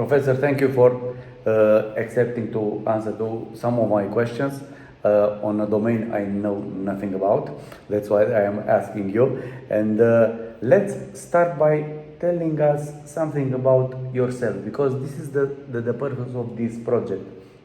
Professor, thank you for accepting to answer to some of my questions on a domain I know nothing about. That's why I am asking you. And let's start by telling us something about yourself, because this is the purpose of this project,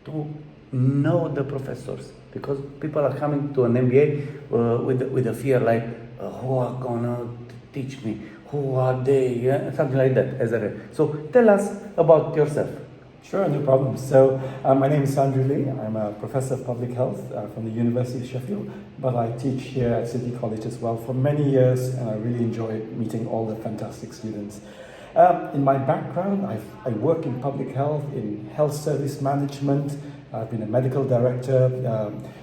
to know the professors, because people are coming to an MBA with a fear like, who are gonna teach me? Who are they? Yeah? Something like that. So tell us about yourself. Sure, no problem. So my name is Sandru Lee. I'm a professor of public health from the University of Sheffield, but I teach here at City College as well for many years, and I really enjoy meeting all the fantastic students. In my background, I work in public health, in health service management. I've been a medical director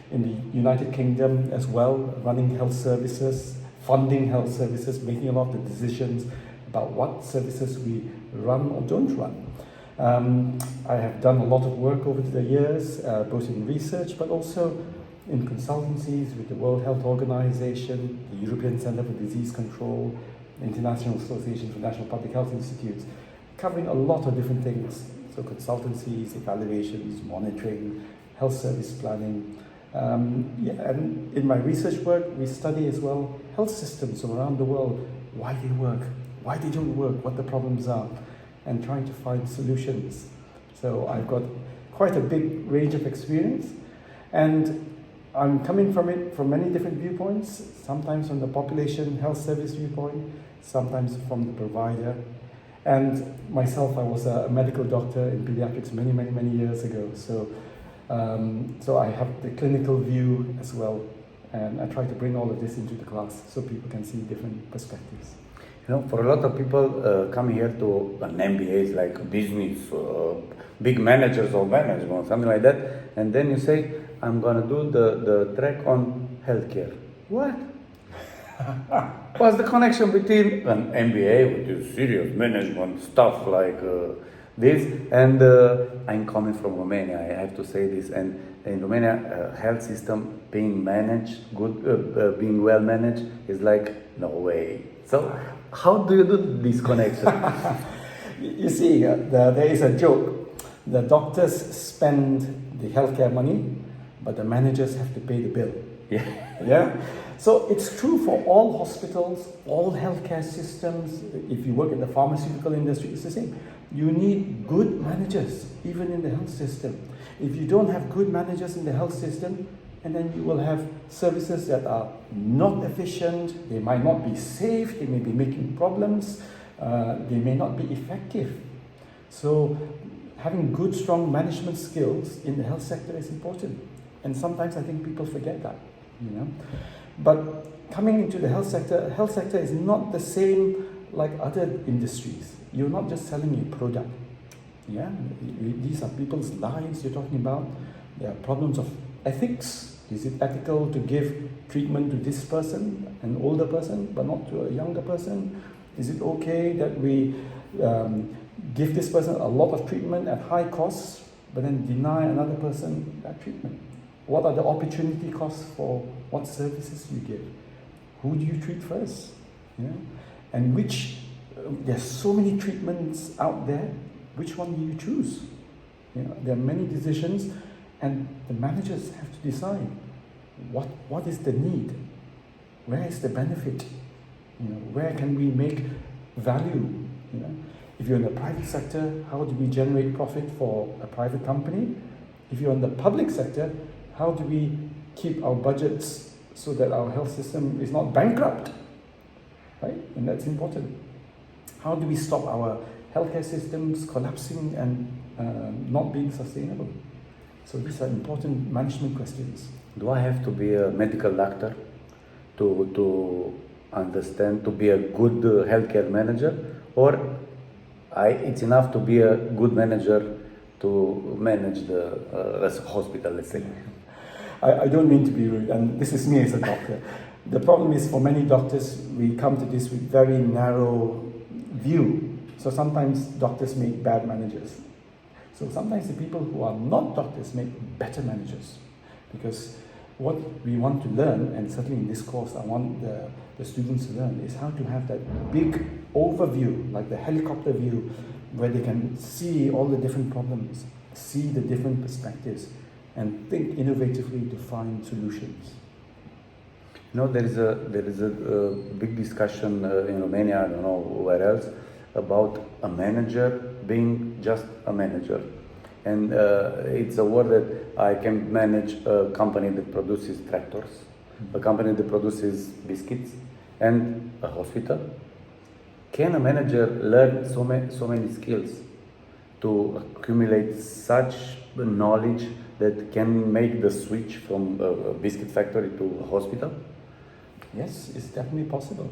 in the United Kingdom as well, running health services, funding health services, making a lot of the decisions about what services we run or don't run. I have done a lot of work over the years, both in research but also in consultancies with the World Health Organization, the European Centre for Disease Control, the International Association for National Public Health Institutes, covering a lot of different things. So consultancies, evaluations, monitoring, health service planning. And in my research work, we study as well health systems from around the world, why they work, why they don't work, what the problems are, and trying to find solutions. So I've got quite a big range of experience, and I'm coming from it from many different viewpoints, sometimes from the population health service viewpoint, sometimes from the provider. And myself, I was a medical doctor in pediatrics many years ago. So I have the clinical view as well, and I try to bring all of this into the class so people can see different perspectives. You know, for a lot of people come here to an MBAs like business, big managers or management, something like that, and then you say, I'm gonna do the track on healthcare. What? What's the connection between an MBA, which is serious management stuff like this, and I'm coming from Romania, I have to say this, and in Romania, health system being managed, being well managed is like, no way. So how do you do this connection? You see, there is a joke. The doctors spend the healthcare money, but the managers have to pay the bill. Yeah. So it's true for all hospitals, all healthcare systems. If you work in the pharmaceutical industry, it's the same. You need good managers, even in the health system. If you don't have good managers in the health system, and then you will have services that are not efficient, they might not be safe, they may be making problems, they may not be effective. So having good, strong management skills in the health sector is important. And sometimes I think people forget that, you know. But coming into the health sector is not the same like other industries. You're not just selling a product. Yeah, these are people's lives you're talking about. There are problems of ethics. Is it ethical to give treatment to this person, an older person, but not to a younger person? Is it okay that we give this person a lot of treatment at high costs, but then deny another person that treatment? What are the opportunity costs for what services you give? Who do you treat first? Yeah? And there's so many treatments out there, which one do you choose? You know, there are many decisions, and the managers have to decide what is the need, where is the benefit, you know, where can we make value? You know, if you're in the private sector, how do we generate profit for a private company? If you're in the public sector, how do we keep our budgets so that our health system is not bankrupt, right? And that's important. How do we stop our healthcare systems collapsing and not being sustainable? So these are important management questions. Do I have to be a medical doctor to understand, to be a good healthcare manager, or it's enough to be a good manager to manage the hospital, let's say? I don't mean to be rude, and this is me as a doctor. The problem is, for many doctors, we come to this with very narrow view. So sometimes doctors make bad managers. So sometimes the people who are not doctors make better managers. Because what we want to learn, and certainly in this course I want the students to learn, is how to have that big overview, like the helicopter view, where they can see all the different problems, see the different perspectives, and think innovatively to find solutions. You know, there is a big discussion in Romania, I don't know where else, about a manager being just a manager. And it's a word that I can manage a company that produces tractors, a company that produces biscuits, and a hospital. Can a manager learn so many skills to accumulate such knowledge that can make the switch from a biscuit factory to a hospital? Yes, it's definitely possible,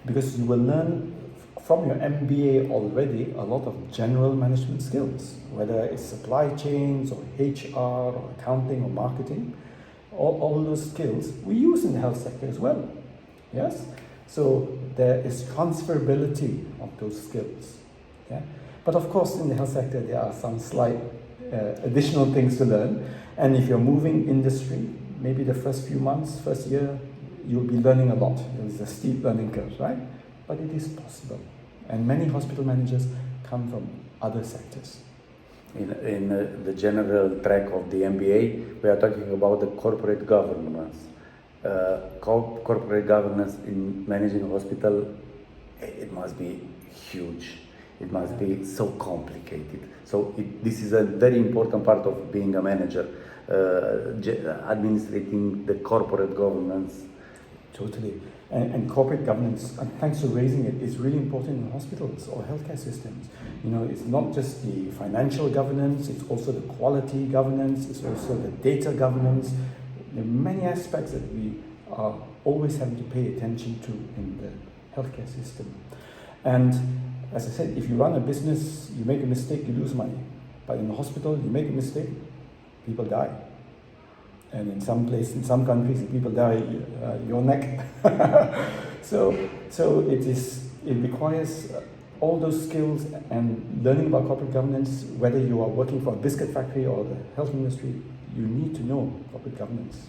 because you will learn from your MBA already a lot of general management skills, whether it's supply chains or HR or accounting or marketing. All those skills we use in the health sector as well. Yes, so there is transferability of those skills. Yeah? But of course, in the health sector, there are some slight additional things to learn. And if you're moving industry, maybe the first few months, first year, you'll be learning a lot. There's a steep learning curve, right? But it is possible. And many hospital managers come from other sectors. In the general track of the MBA, we are talking about the corporate governance. Corporate governance in managing a hospital, it must be huge. It must be so complicated. So this is a very important part of being a manager, administrating the corporate governance. Totally. And corporate governance, and thanks for raising it, is really important in hospitals or healthcare systems. You know, it's not just the financial governance, it's also the quality governance, it's also the data governance. There are many aspects that we are always having to pay attention to in the healthcare system. And as I said, if you run a business, you make a mistake, you lose money. But in the hospital, you make a mistake, people die. And in some places, in some countries, if people die, your neck. So it requires all those skills and learning about corporate governance. Whether you are working for a biscuit factory or the health industry, you need to know corporate governance.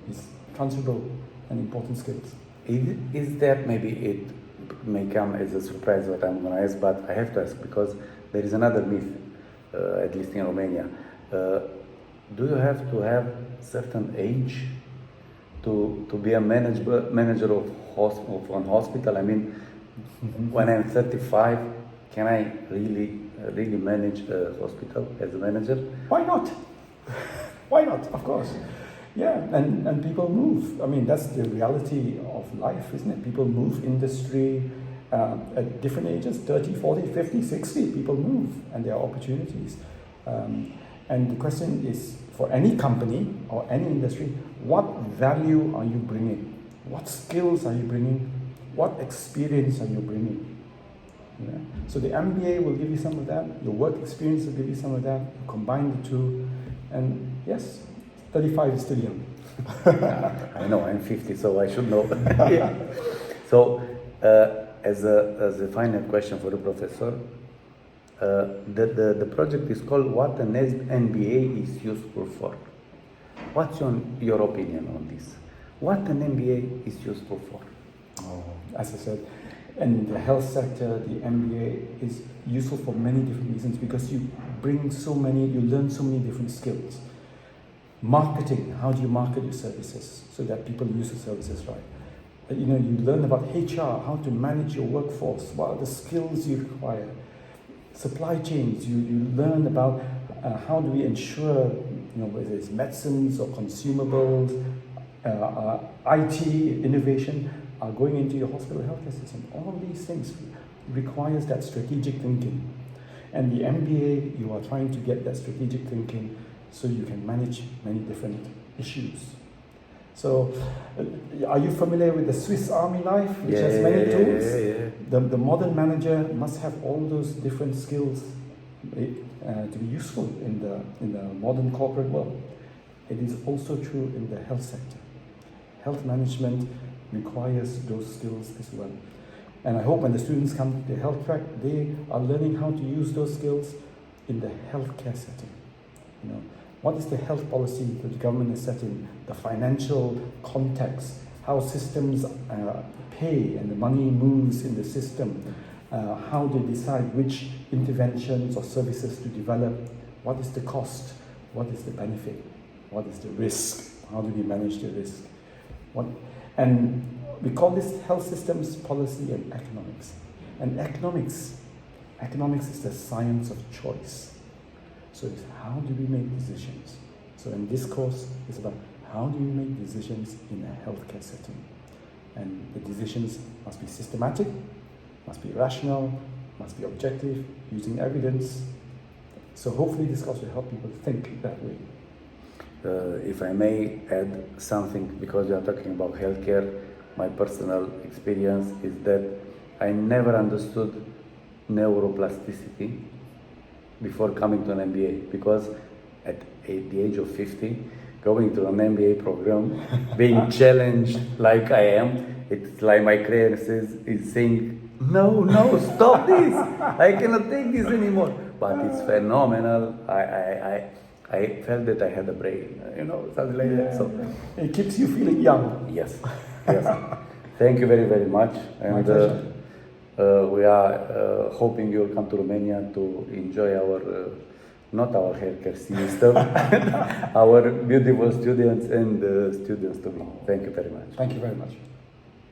It's transferable and important skills. Is that maybe it may come as a surprise what I'm going to ask, but I have to ask because there is another myth, at least in Romania. Do you have to have certain age to be a manager of one hospital? I mean, when I'm 35, can I really manage a hospital as a manager? Why not? Why not? Of course. Yeah, and people move. I mean, that's the reality of life, isn't it? People move industry at different ages, 30, 40, 50, 60. People move, and there are opportunities. And the question is, for any company or any industry, what value are you bringing? What skills are you bringing? What experience are you bringing? Yeah. So the MBA will give you some of that. Your work experience will give you some of that. You combine the two, and yes, 35 is still young. I know, I'm 50, so I should know. Yeah. So, as a final question for the professor, the project is called What an MBA is Useful For. What's your opinion on this? What an MBA is useful for? Oh, as I said, in the health sector, the MBA is useful for many different reasons because you learn so many different skills. Marketing, how do you market your services so that people use your services right? You learn about HR, how to manage your workforce, what are the skills you require. Supply chains, you learn about how do we ensure, whether it's medicines or consumables, IT, innovation are going into your hospital healthcare system. All of these things requires that strategic thinking. And the MBA, you are trying to get that strategic thinking so you can manage many different issues. So, are you familiar with the Swiss Army knife, which has many tools? Yeah. The modern manager must have all those different skills to be useful in the modern corporate world. It is also true in the health sector. Health management requires those skills as well. And I hope when the students come to the health track, they are learning how to use those skills in the healthcare setting. What is the health policy that the government has set in, the financial context, how systems pay and the money moves in the system, how they decide which interventions or services to develop, what is the cost, what is the benefit, what is the risk, how do we manage the risk. And we call this health systems policy and economics. And economics is the science of choice. So it's how do we make decisions? So in this course, it's about how do you make decisions in a healthcare setting? And the decisions must be systematic, must be rational, must be objective, using evidence. So hopefully this course will help people think that way. If I may add something, because you are talking about healthcare, my personal experience is that I never understood neuroplasticity before coming to an MBA, because at the age of 50, going to an MBA program, being challenged like I am, it's like my career is saying, no, stop this, I cannot take this anymore. But it's phenomenal. I felt that I had a brain, something like that. So it keeps you feeling young. yes. Thank you very, very much. And my pleasure. we are hoping you'll come to Romania to enjoy our, not our healthcare system, our beautiful students and students to be. Thank you very much. Thank you very much.